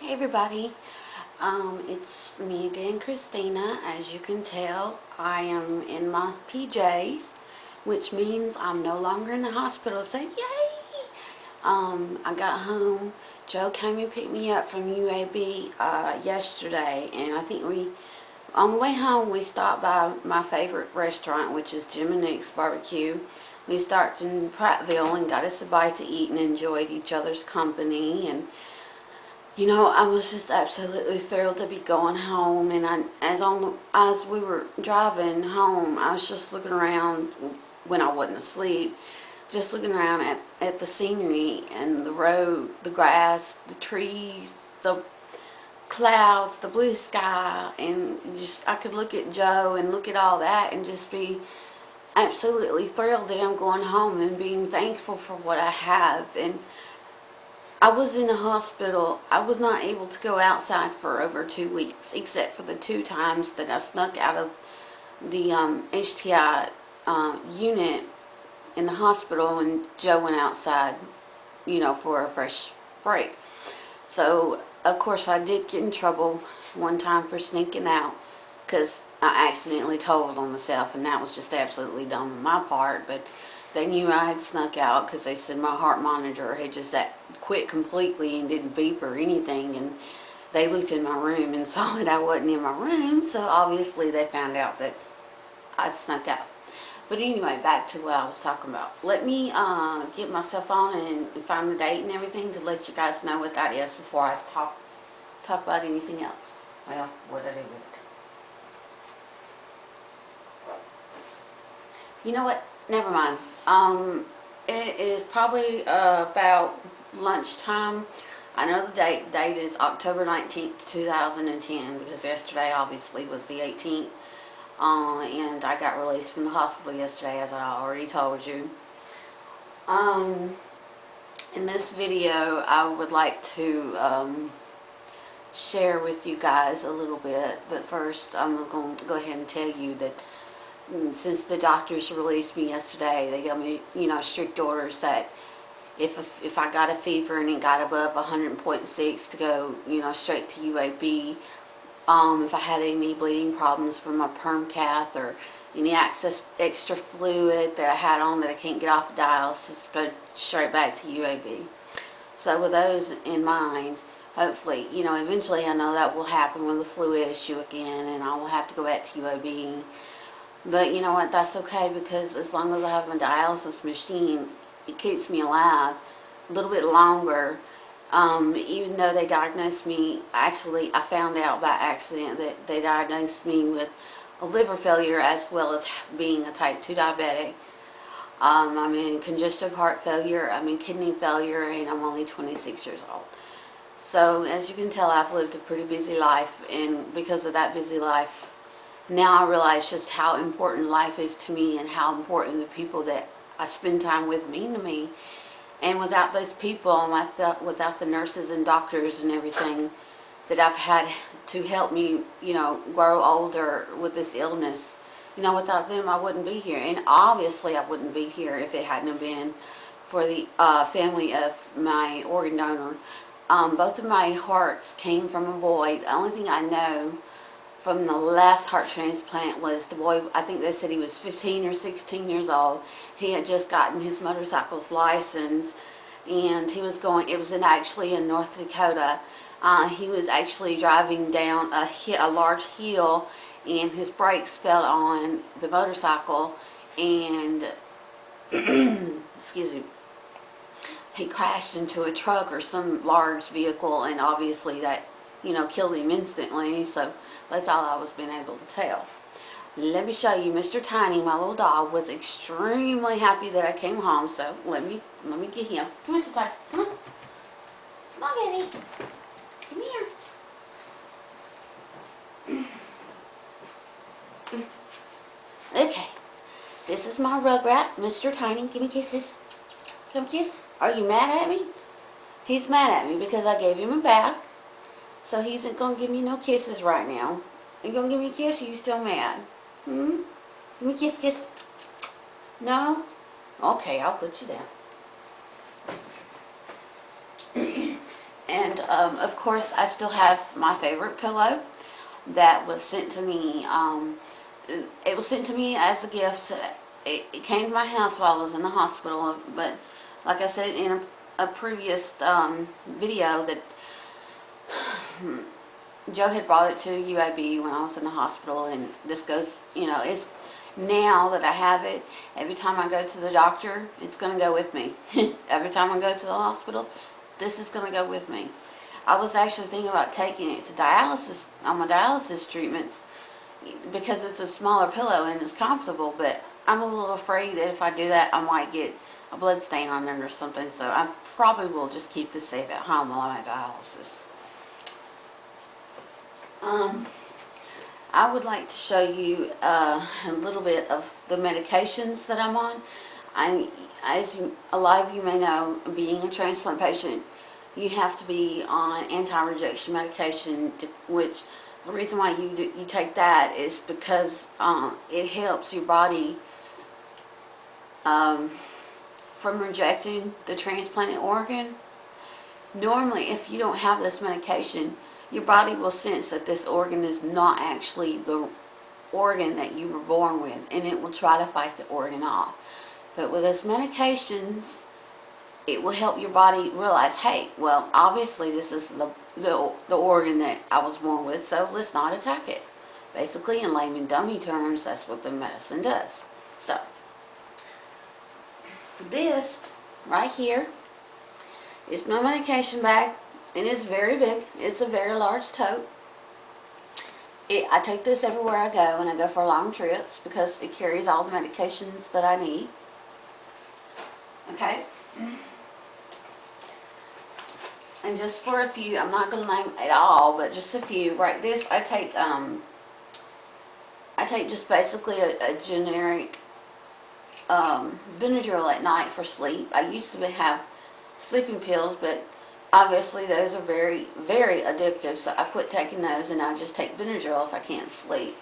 Hey everybody, it's me again, Christina. As you can tell, I am in my PJs, which means I'm no longer in the hospital. Say yay! I got home. Joe came and picked me up from UAB yesterday, and I think on the way home, we stopped by my favorite restaurant, which is Jim and Nick's Barbecue. We stopped in Prattville and got us a bite to eat and enjoyed each other's company. And I was just absolutely thrilled to be going home. And as we were driving home, I was just looking around when I wasn't asleep, just looking around at the scenery and the road, the grass, the trees, the clouds, the blue sky, and just I could look at Joe and look at all that and just be absolutely thrilled that I'm going home and being thankful for what I have. And I was in a hospital. I was not able to go outside for over 2 weeks, except for the 2 times that I snuck out of the HTI unit in the hospital, and Joe went outside, for a fresh break. So, of course, I did get in trouble one time for sneaking out because I accidentally told on myself, and that was just absolutely dumb on my part. But they knew I had snuck out because they said my heart monitor had just quit completely and didn't beep or anything. And they looked in my room and saw that I wasn't in my room, so obviously they found out that I snuck out. But anyway, back to what I was talking about. Let me get my cell phone and find the date and everything to let you guys know what that is before I talk about anything else. Well, what I do with it. You know what? Never mind. It is probably about lunchtime. I know the date. The date is October 19th, 2010, because yesterday obviously was the 18th. And I got released from the hospital yesterday, as I already told you. In this video, I would like to share with you guys a little bit, but first I'm going to go ahead and tell you that since the doctors released me yesterday, they gave me, strict orders that if I got a fever and it got above 100.6 to go, straight to UAB. If I had any bleeding problems from my perm cath or any extra fluid that I had on that I can't get off of dialysis, go straight back to UAB. So with those in mind, hopefully, eventually I know that will happen with the fluid issue again, and I will have to go back to UAB. But you know what, that's okay, because as long as I have my dialysis machine, it keeps me alive a little bit longer. Even though they diagnosed me, actually I found out by accident that they diagnosed me with a liver failure as well as being a type 2 diabetic. I'm in congestive heart failure, I'm in kidney failure, and I'm only 26 years old. So as you can tell, I've lived a pretty busy life, and because of that busy life, now I realize just how important life is to me and how important the people that I spend time with mean to me. And without those people, without the nurses and doctors and everything that I've had to help me, grow older with this illness, without them I wouldn't be here. And obviously I wouldn't be here if it hadn't been for the family of my organ donor. Both of my hearts came from a boy. The only thing I know from the last heart transplant was the boy, I think they said he was 15 or 16 years old. He had just gotten his motorcycle's license, and he was going, it was actually in North Dakota. He was actually driving down a large hill, and his brakes fell on the motorcycle, and excuse me, he crashed into a truck or some large vehicle, and obviously that killed him instantly. So that's all I was being able to tell. Let me show you. Mr. Tiny, my little dog, was extremely happy that I came home. So let me get him. Come on, Tiny. Come on. Come on, baby. Come here. Okay. This is my rugrat, Mr. Tiny. Give me kisses. Come kiss. Are you mad at me? He's mad at me because I gave him a bath. So he isn't going to give me no kisses right now. Are you going to give me a kiss, or are you still mad? Give me a kiss, kiss. No? Okay, I'll put you down. And of course, I still have my favorite pillow that was sent to me. It was sent to me as a gift. It came to my house while I was in the hospital. But like I said in a previous video, that Joe had brought it to UAB when I was in the hospital, and this goes, it's now that I have it, every time I go to the doctor, it's going to go with me. Every time I go to the hospital, this is going to go with me. I was actually thinking about taking it to dialysis, on my dialysis treatments, because it's a smaller pillow and it's comfortable, but I'm a little afraid that if I do that, I might get a blood stain on it or something, so I probably will just keep this safe at home while I'm at dialysis. I would like to show you a little bit of the medications that I'm on. A lot of you may know, being a transplant patient, you have to be on anti-rejection medication, which the reason why you take that is because it helps your body from rejecting the transplanted organ. Normally, if you don't have this medication, your body will sense that this organ is not actually the organ that you were born with, and it will try to fight the organ off. But with this medications, it will help your body realize, hey, well, obviously this is the organ that I was born with, so let's not attack it. Basically, in layman dummy terms, that's what the medicine does. So, this right here is my medication bag. And it's very big. It's a very large tote. I take this everywhere I go when I go for long trips because it carries all the medications that I need. Okay? And just for a few, I'm not going to name it all, but just a few. Right, this I take just basically a generic Benadryl at night for sleep. I used to have sleeping pills, but obviously those are very, very addictive, so I quit taking those and I just take Benadryl if I can't sleep.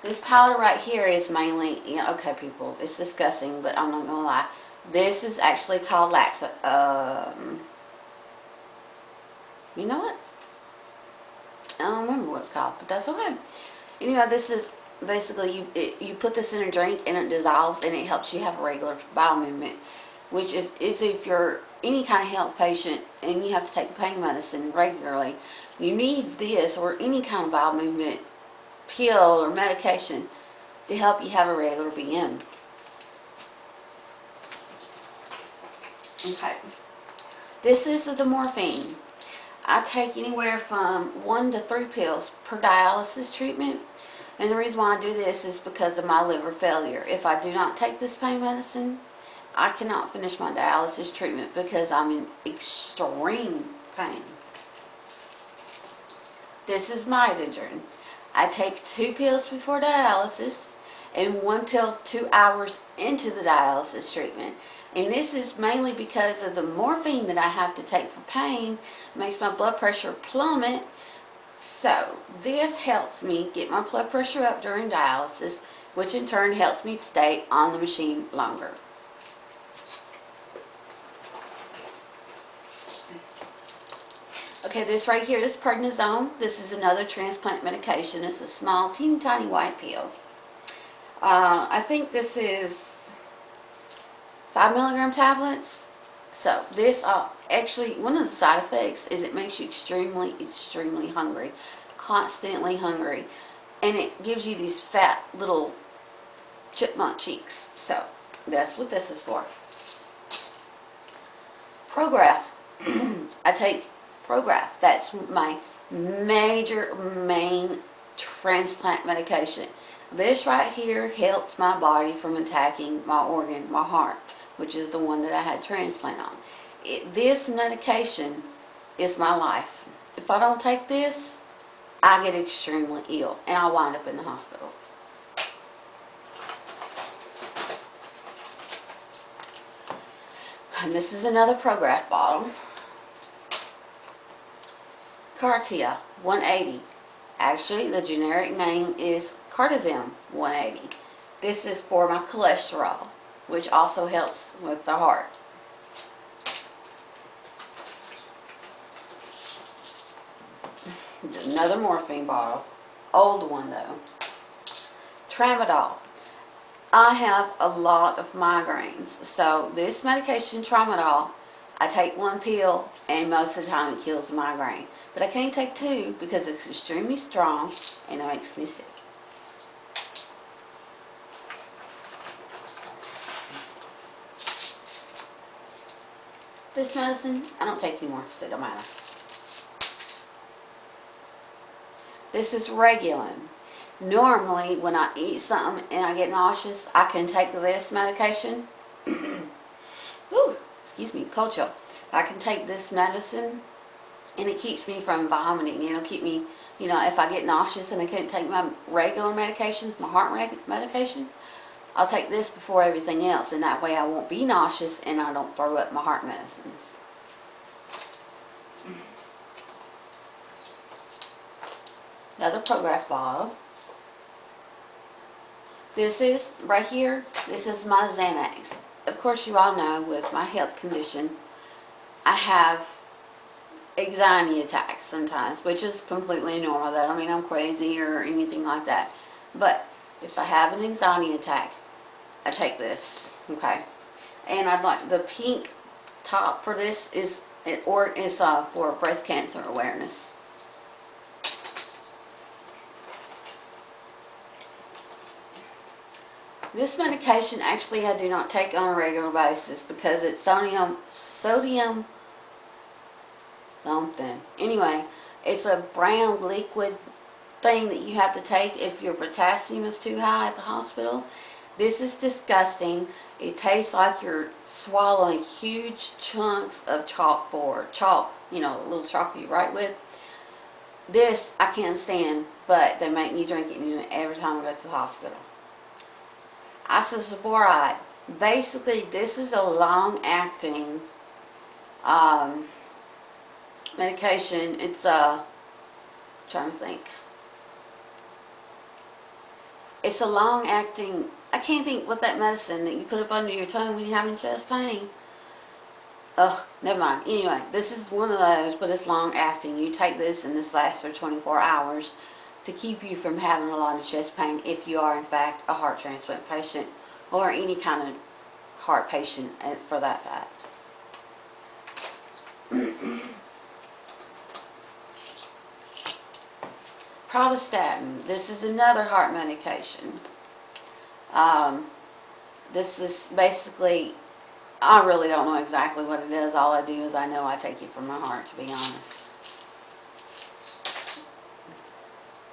This powder right here is mainly, okay people, it's disgusting, but I'm not going to lie. This is actually called you know what? I don't remember what it's called, but that's okay. Anyway, this is basically, you put this in a drink and it dissolves and it helps you have a regular bowel movement, which if you're any kind of health patient and you have to take pain medicine regularly, you need this or any kind of bowel movement pill or medication to help you have a regular BM. Okay, this is the morphine. I take anywhere from 1 to 3 pills per dialysis treatment. And the reason why I do this is because of my liver failure. If I do not take this pain medicine, I cannot finish my dialysis treatment because I'm in extreme pain. This is mitogen. I take 2 pills before dialysis and 1 pill 2 hours into the dialysis treatment. And this is mainly because of the morphine that I have to take for pain. It makes my blood pressure plummet. So, this helps me get my blood pressure up during dialysis, which in turn helps me stay on the machine longer. Okay, this right here is prednisone. This is another transplant medication. It's a small, teeny tiny white pill. I think this is 5 milligram tablets. So this, actually, one of the side effects is it makes you extremely, extremely hungry, constantly hungry, and it gives you these fat little chipmunk cheeks. So that's what this is for. Prograf. I take Prograf. That's my main transplant medication. This right here helps my body from attacking my organ, my heart, which is the one that I had transplant on. This medication is my life. If I don't take this, I get extremely ill and I wind up in the hospital. And this is another Prograf bottle. Cartia 180. Actually, the generic name is Cardizem 180. This is for my cholesterol. which also helps with the heart. Another morphine bottle, old one though. Tramadol. I have a lot of migraines, so this medication, Tramadol, I take one pill and most of the time it kills a migraine. But I can't take two because it's extremely strong and it makes me sick. This medicine, I don't take anymore, so it don't matter. This is Regulin. Normally, when I eat something and I get nauseous, I can take this medication. Ooh, excuse me, cold chill. I can take this medicine and it keeps me from vomiting. It'll keep me, you know, if I get nauseous and I can't take my regular medications, my heart medications, I'll take this before everything else, and that way I won't be nauseous and I don't throw up my heart medicines. Another Prograf bottle. This is, right here, this is my Xanax. Of course, you all know with my health condition, I have anxiety attacks sometimes, which is completely normal. That don't mean I'm crazy or anything like that. But if I have an anxiety attack, I take this, okay? And I'd like the pink top for this is for breast cancer awareness. This medication actually I do not take on a regular basis because it's sodium something. Anyway, it's a brown liquid thing that you have to take if your potassium is too high at the hospital. This is disgusting. It tastes like you're swallowing huge chunks of chalk, you know, a little chalk you write with. This I can't stand, but they make me drink it every time I go to the hospital. Isocitrate. Basically, this is a long-acting medication. It's trying to think. It's a long-acting. I can't think what that medicine that you put up under your tongue when you're having chest pain. Ugh, never mind. Anyway, this is one of those, but it's long-acting. You take this, and this lasts for 24 hours to keep you from having a lot of chest pain if you are, in fact, a heart transplant patient or any kind of heart patient for that fact. Pravastatin. This is another heart medication. This is basically, I really don't know exactly what it is. All I do is I know I take it for my heart, to be honest.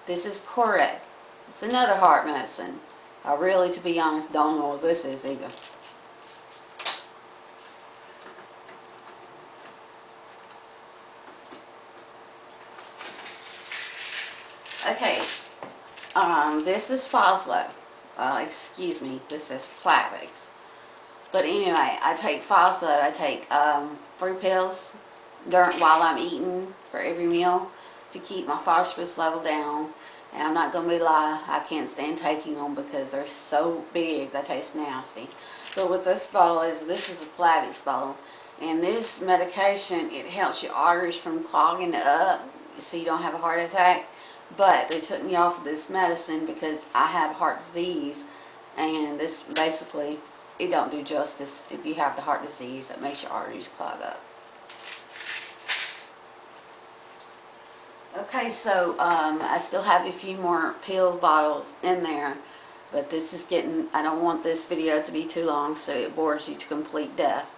This is Correct. It's another heart medicine. I really, to be honest, don't know what this is either. Okay, this is Foslo. Excuse me, this is Plavix. But anyway, I take Foslo. I take 3 pills while I'm eating for every meal to keep my phosphorus level down. And I'm not going to lie, I can't stand taking them because they're so big, they taste nasty. But what this bottle is, this is a Plavix bottle. And this medication, it helps your arteries from clogging up so you don't have a heart attack. But they took me off of this medicine because I have heart disease. And this basically, it don't do justice if you have the heart disease that makes your arteries clog up. Okay, so I still have a few more pill bottles in there, but this is getting, I don't want this video to be too long so it bores you to complete death.